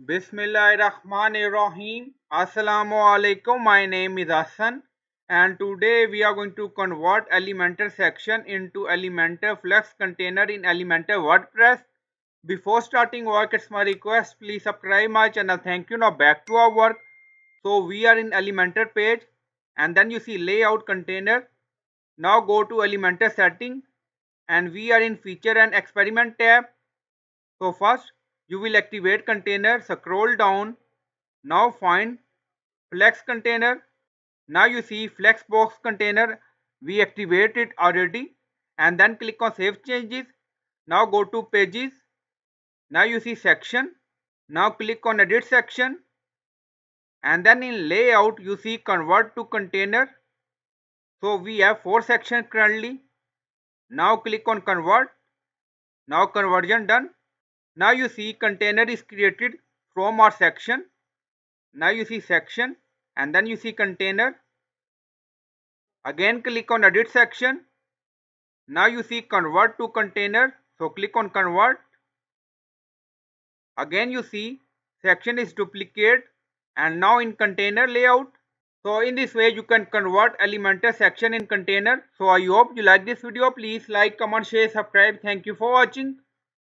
Bismillahirrahmanirrahim. Assalamu alaikum. My name is Hassan, and today we are going to convert Elementor section into Elementor Flex container in Elementor WordPress. Before starting work, it's my request, please subscribe my channel. Thank you. Now back to our work. So we are in Elementor page, and then you see layout container. Now go to Elementor setting, and we are in feature and experiment tab. So first you will activate container, scroll down, now find flex container. Now you see flexbox container, we activate it already, and then click on save changes. Now go to pages, now you see section, now click on edit section, and then in layout you see convert to container. So we have 4 sections currently. Now click on convert, now conversion done. Now you see container is created from our section. Now you see section, and then you see container. Again click on edit section. Now you see convert to container. So click on convert. Again you see section is duplicate, and now in container layout. So in this way you can convert Elementor section in container. So I hope you like this video. Please like, comment, share, subscribe. Thank you for watching.